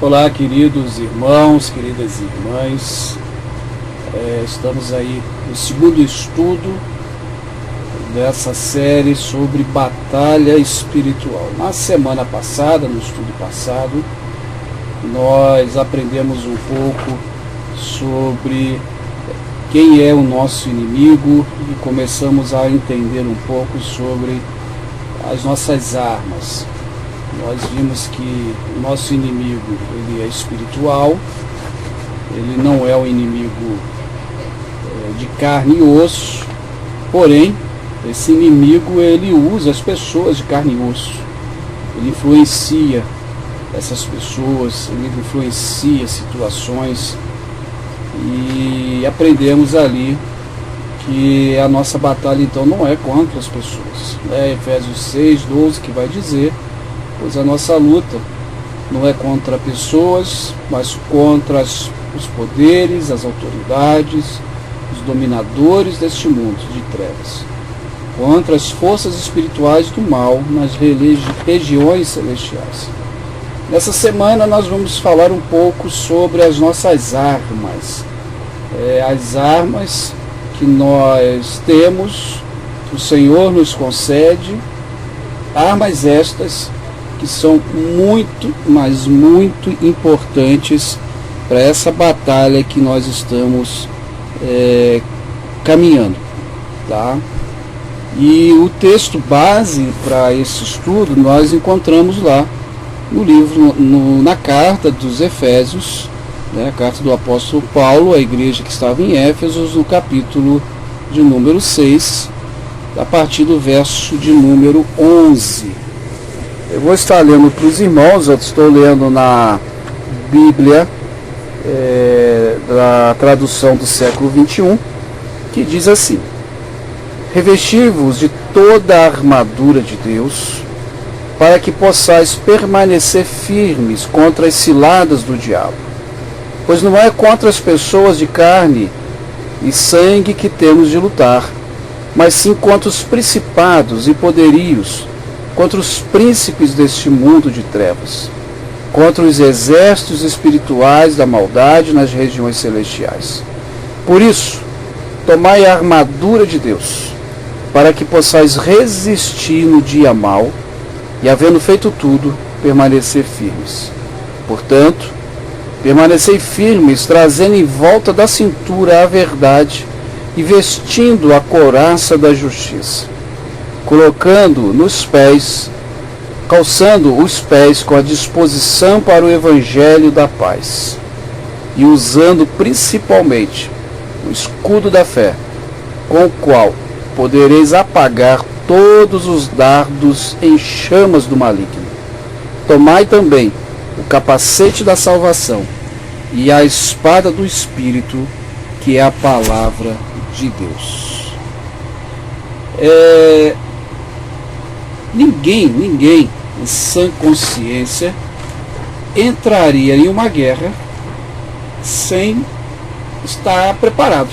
Olá, queridos irmãos, queridas irmãs. Estamos aí no segundo estudo dessa série sobre batalha espiritual. Na semana passada, no estudo passado, nós aprendemos um pouco sobre quem é o nosso inimigo e começamos a entender um pouco sobre as nossas armas. Nós vimos que o nosso inimigo ele é espiritual, ele não é um inimigo de carne e osso, porém esse inimigo ele usa as pessoas de carne e osso, ele influencia essas pessoas, ele influencia situações, e aprendemos ali que a nossa batalha então não é contra as pessoas. Efésios 6:12 que vai dizer: pois a nossa luta não é contra pessoas, mas contra os poderes, as autoridades, os dominadores deste mundo de trevas, contra as forças espirituais do mal nas regiões celestiais. Nessa semana nós vamos falar um pouco sobre as nossas armas, as armas que nós temos, que o Senhor nos concede, armas estas que são muito, mas muito importantes para essa batalha que nós estamos caminhando, tá? E o texto base para esse estudo nós encontramos lá no livro, na carta dos Efésios, a carta do apóstolo Paulo à igreja que estava em Éfeso, no capítulo de número 6, a partir do verso de número 11. Eu vou estar lendo para os irmãos, eu estou lendo na Bíblia, da tradução do século 21, que diz assim: revesti-vos de toda a armadura de Deus, para que possais permanecer firmes contra as ciladas do diabo. Pois não é contra as pessoas de carne e sangue que temos de lutar, mas sim contra os principados e poderios, contra os príncipes deste mundo de trevas, contra os exércitos espirituais da maldade nas regiões celestiais. Por isso, tomai a armadura de Deus, para que possais resistir no dia mau, e havendo feito tudo, permanecer firmes. Portanto, permanecei firmes, trazendo em volta da cintura a verdade, e vestindo a couraça da justiça, colocando nos pés, calçando os pés com a disposição para o evangelho da paz, e usando principalmente o escudo da fé, com o qual podereis apagar todos os dardos em chamas do maligno. Tomai também o capacete da salvação e a espada do Espírito, que é a palavra de Deus. Ninguém em sã consciência entraria em uma guerra sem estar preparado,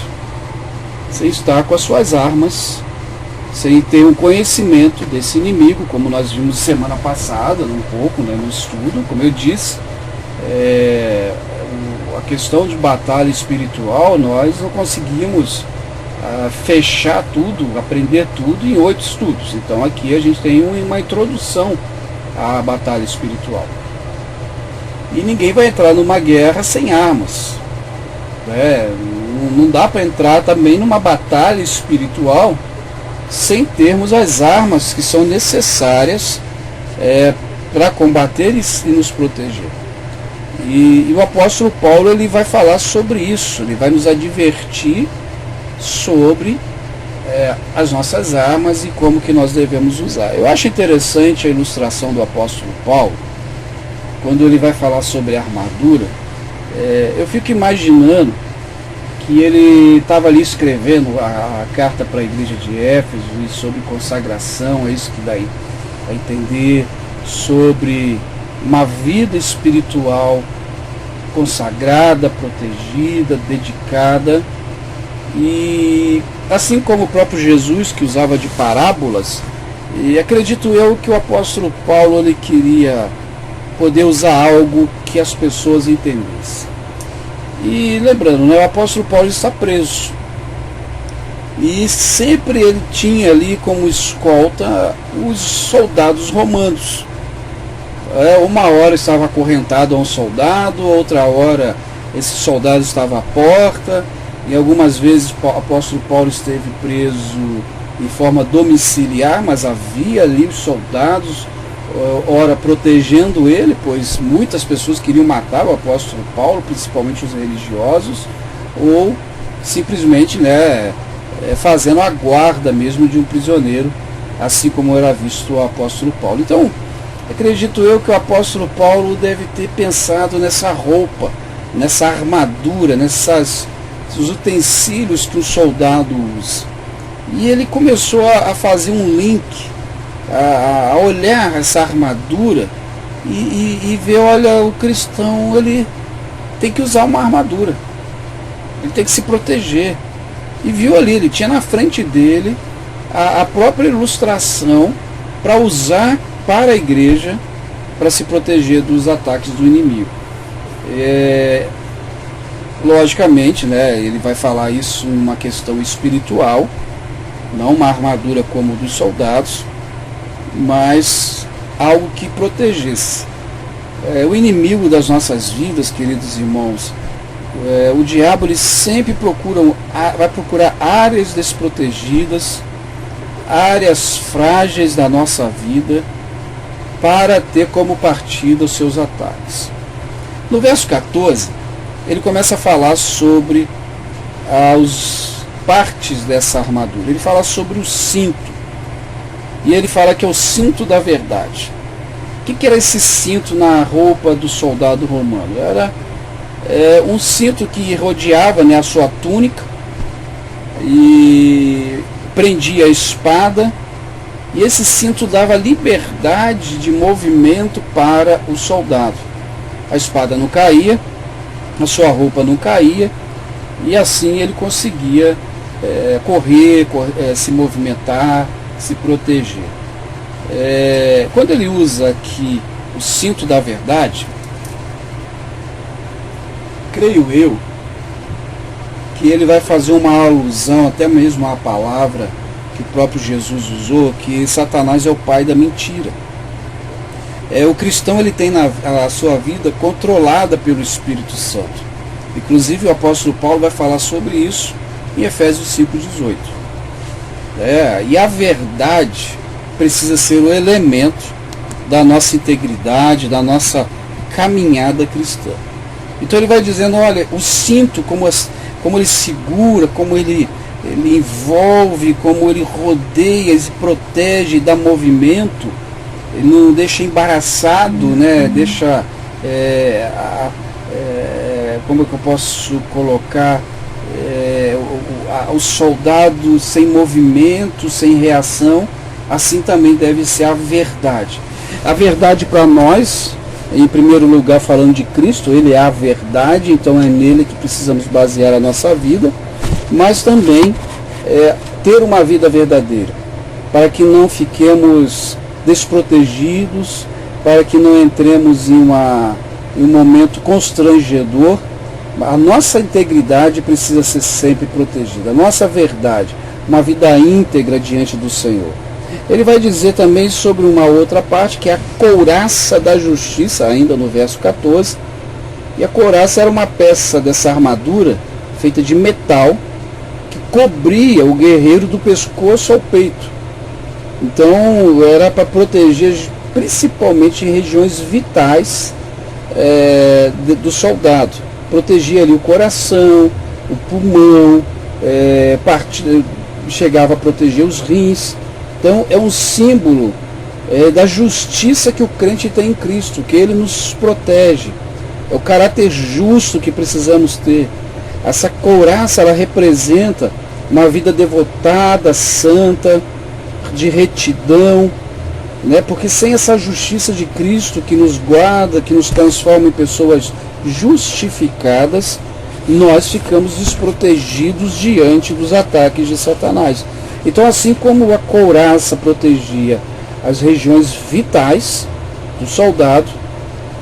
sem estar com as suas armas, sem ter um conhecimento desse inimigo, como nós vimos semana passada, um pouco, no estudo. Como eu disse, a questão de batalha espiritual, nós não conseguimos fechar tudo, aprender tudo em 8 estudos. Então aqui a gente tem uma introdução à batalha espiritual. E ninguém vai entrar numa guerra sem armas. Não dá para entrar também numa batalha espiritual sem termos as armas que são necessárias para combater e nos proteger. E o apóstolo Paulo ele vai falar sobre isso, ele vai nos advertir sobre as nossas armas e como que nós devemos usar. Eu acho interessante a ilustração do apóstolo Paulo, quando ele vai falar sobre a armadura. Eu fico imaginando que ele estava ali escrevendo a carta para a igreja de Éfeso e sobre consagração, é isso que dá a entender, sobre uma vida espiritual consagrada, protegida, dedicada. E assim como o próprio Jesus, que usava de parábolas, e acredito eu que o apóstolo Paulo ele queria poder usar algo que as pessoas entendessem. E lembrando, né, o apóstolo Paulo está preso. E sempre ele tinha ali como escolta os soldados romanos. Uma hora estava acorrentado a um soldado, outra hora esse soldado estava à porta, e algumas vezes o apóstolo Paulo esteve preso em forma domiciliar, mas havia ali os soldados, ora protegendo ele, pois muitas pessoas queriam matar o apóstolo Paulo, principalmente os religiosos, ou simplesmente, né, fazendo a guarda mesmo de um prisioneiro, assim como era visto o apóstolo Paulo. Então, acredito eu que o apóstolo Paulo deve ter pensado nessa roupa, nessa armadura, nesses utensílios que um soldado usa. E ele começou a fazer um link, a olhar essa armadura e ver, olha, o cristão, ele tem que usar uma armadura, ele tem que se proteger. E viu ali, ele tinha na frente dele a própria ilustração para usar para a igreja, para se proteger dos ataques do inimigo. Logicamente, né, ele vai falar isso numa questão espiritual, não uma armadura como dos soldados, mas algo que protegesse. O inimigo das nossas vidas, queridos irmãos, o diabo, ele sempre vai procurar áreas desprotegidas, áreas frágeis da nossa vida, para ter como partida os seus ataques. No verso 14, ele começa a falar sobre as partes dessa armadura. Ele fala sobre o cinto. E ele fala que é o cinto da verdade. O que era esse cinto na roupa do soldado romano? Era um cinto que rodeava, né, a sua túnica e prendia a espada. E esse cinto dava liberdade de movimento para o soldado. A espada não caía, a sua roupa não caía, e assim ele conseguia correr, se movimentar, se proteger. Quando ele usa aqui o cinto da verdade, creio eu que ele vai fazer uma alusão até mesmo à palavra que o próprio Jesus usou, que Satanás é o pai da mentira. O cristão, ele tem a sua vida controlada pelo Espírito Santo. Inclusive o apóstolo Paulo vai falar sobre isso em Efésios 5,18. E a verdade precisa ser o elemento da nossa integridade, da nossa caminhada cristã. Então ele vai dizendo, olha, o cinto, como ele segura, como ele envolve, como ele rodeia, ele protege, dá movimento, ele não deixa embaraçado, né? Deixa, como é que eu posso colocar, o soldado sem movimento, sem reação. Assim também deve ser a verdade. A verdade para nós, em primeiro lugar falando de Cristo, ele é a verdade, então é nele que precisamos basear a nossa vida, mas também ter uma vida verdadeira, para que não fiquemos desprotegidos, para que não entremos em um momento constrangedor. A nossa integridade precisa ser sempre protegida, a nossa verdade, uma vida íntegra diante do Senhor. Ele vai dizer também sobre uma outra parte, que é a couraça da justiça, ainda no verso 14. E a couraça era uma peça dessa armadura, feita de metal, que cobria o guerreiro do pescoço ao peito. Então era para proteger principalmente em regiões vitais do soldado. Protegia ali o coração, o pulmão, chegava a proteger os rins. Então é um símbolo da justiça que o crente tem em Cristo, que ele nos protege. É o caráter justo que precisamos ter. Essa couraça, ela representa uma vida devotada, santa, de retidão, né? Porque sem essa justiça de Cristo que nos guarda, que nos transforma em pessoas justificadas, nós ficamos desprotegidos diante dos ataques de Satanás. Então, assim como a couraça protegia as regiões vitais do soldado,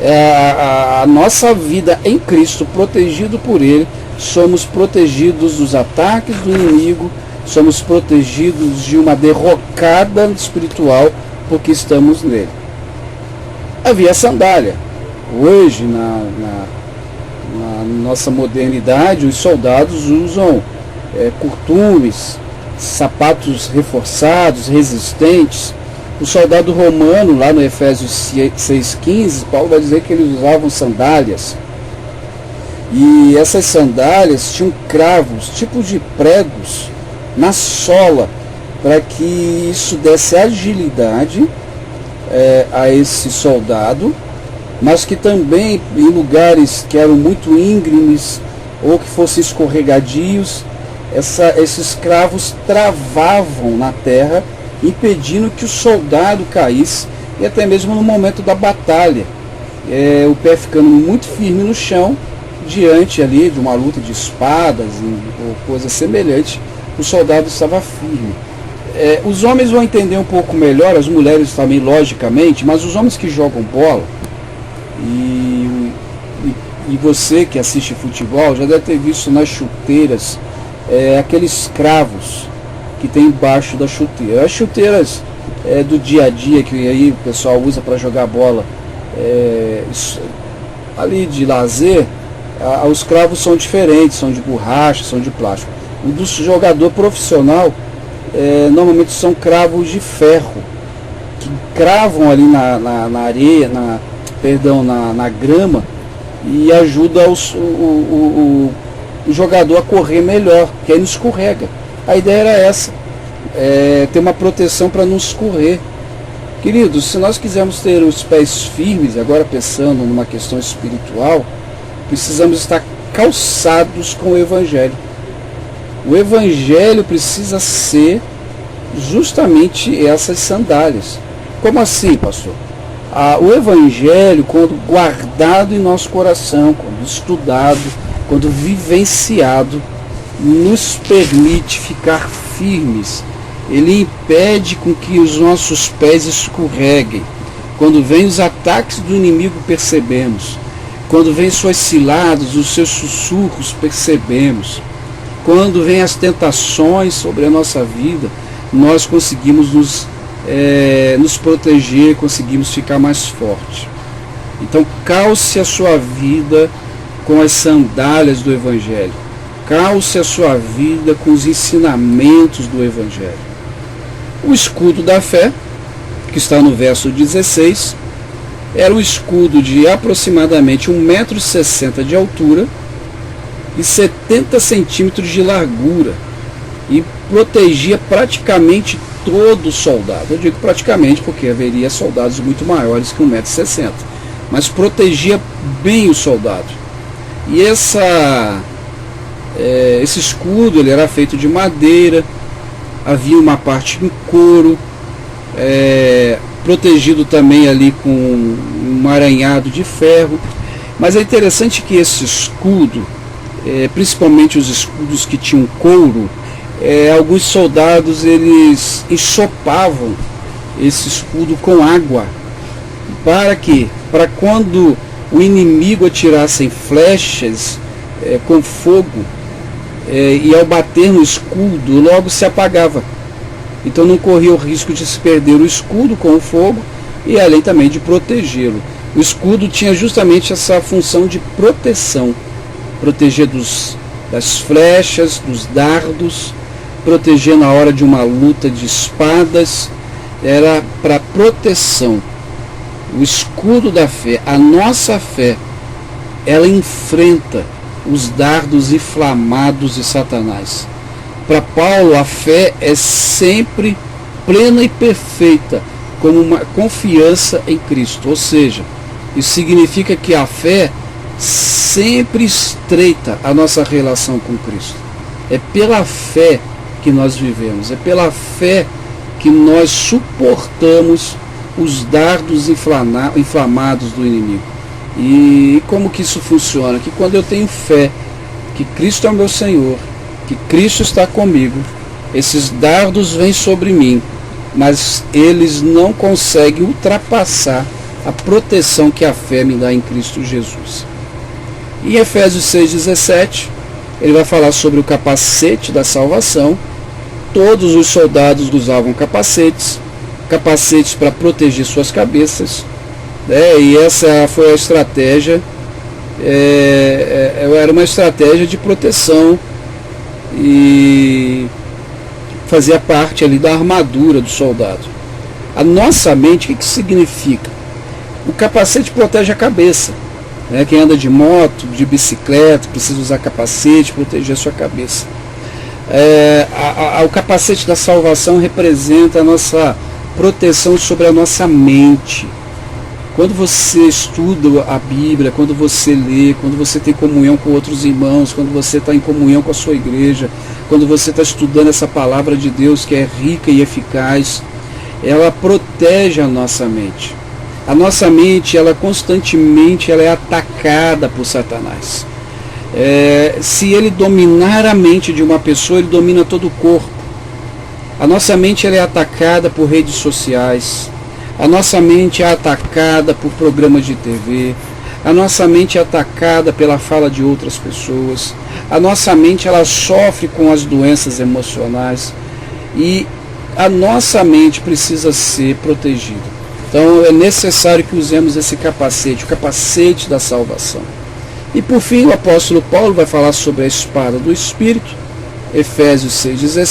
A nossa vida em Cristo, protegido por Ele, somos protegidos dos ataques do inimigo, somos protegidos de uma derrocada espiritual, porque estamos nele. Havia a sandália. Hoje, na nossa modernidade, os soldados usam curtumes, sapatos reforçados, resistentes. O soldado romano, lá no Efésios 6,15, Paulo vai dizer que eles usavam sandálias. E essas sandálias tinham cravos, tipos de pregos, na sola, para que isso desse agilidade a esse soldado, mas que também em lugares que eram muito íngremes ou que fossem escorregadios, esses cravos travavam na terra, impedindo que o soldado caísse, e até mesmo no momento da batalha, o pé ficando muito firme no chão, diante ali de uma luta de espadas ou coisa semelhante, o soldado estava firme. Os homens vão entender um pouco melhor, as mulheres também logicamente, mas os homens que jogam bola, e você que assiste futebol já deve ter visto nas chuteiras aqueles cravos que tem embaixo da chuteira. As chuteiras do dia a dia que aí o pessoal usa para jogar bola ali de lazer, os cravos são diferentes, são de borracha, são de plástico. O do jogador profissional normalmente são cravos de ferro, que cravam ali na areia, na grama, e ajuda o jogador a correr melhor, porque aí não escorrega. A ideia era essa, ter uma proteção para não escorrer. Queridos, se nós quisermos ter os pés firmes, agora pensando numa questão espiritual, precisamos estar calçados com o Evangelho. O Evangelho precisa ser justamente essas sandálias. Como assim, pastor? O Evangelho, quando guardado em nosso coração, quando estudado, quando vivenciado, nos permite ficar firmes. Ele impede com que os nossos pés escorreguem. Quando vem os ataques do inimigo, percebemos. Quando vem suas ciladas, os seus sussurros, percebemos. Quando vem as tentações sobre a nossa vida, nós conseguimos nos proteger, conseguimos ficar mais forte. Então, calce a sua vida com as sandálias do Evangelho. Calce a sua vida com os ensinamentos do Evangelho. O escudo da fé, que está no verso 16, era um escudo de aproximadamente 1,60 m de altura e 70 centímetros de largura, e protegia praticamente todo soldado. Eu digo praticamente porque haveria soldados muito maiores que 1,60 m, mas protegia bem o soldado. E esse escudo ele era feito de madeira, havia uma parte em couro, protegido também ali com um aranhado de ferro. Mas é interessante que esse escudo, principalmente os escudos que tinham couro, alguns soldados eles ensopavam esse escudo com água. Para quê? Para quando o inimigo atirasse flechas com fogo, e ao bater no escudo logo se apagava. Então não corria o risco de se perder o escudo com o fogo, e além também de protegê-lo. O escudo tinha justamente essa função de proteção, proteger das flechas, dos dardos, proteger na hora de uma luta de espadas, era para proteção. O escudo da fé, a nossa fé, ela enfrenta os dardos inflamados de Satanás. Para Paulo, a fé é sempre plena e perfeita, como uma confiança em Cristo. Ou seja, isso significa que a fé sempre estreita a nossa relação com Cristo. É pela fé que nós vivemos, é pela fé que nós suportamos os dardos inflamados do inimigo. E como que isso funciona? Que quando eu tenho fé que Cristo é o meu Senhor, que Cristo está comigo, esses dardos vêm sobre mim, mas eles não conseguem ultrapassar a proteção que a fé me dá em Cristo Jesus. Em Efésios 6,17, ele vai falar sobre o capacete da salvação. Todos os soldados usavam capacetes para proteger suas cabeças, né? E essa foi a estratégia, era uma estratégia de proteção e fazia parte ali da armadura do soldado. A nossa mente, o que significa? O capacete protege a cabeça, né? Quem anda de moto, de bicicleta, precisa usar capacete, proteger a sua cabeça. O capacete da salvação representa a nossa proteção sobre a nossa mente. Quando você estuda a Bíblia, quando você lê, quando você tem comunhão com outros irmãos, quando você está em comunhão com a sua igreja, quando você está estudando essa palavra de Deus que é rica e eficaz, ela protege a nossa mente. A nossa mente, ela constantemente é atacada por Satanás. Se ele dominar a mente de uma pessoa, ele domina todo o corpo. A nossa mente é atacada por redes sociais. A nossa mente é atacada por programas de TV. A nossa mente é atacada pela fala de outras pessoas. A nossa mente ela sofre com as doenças emocionais. E a nossa mente precisa ser protegida. Então é necessário que usemos esse capacete, o capacete da salvação. E por fim o apóstolo Paulo vai falar sobre a espada do Espírito, Efésios 6,17.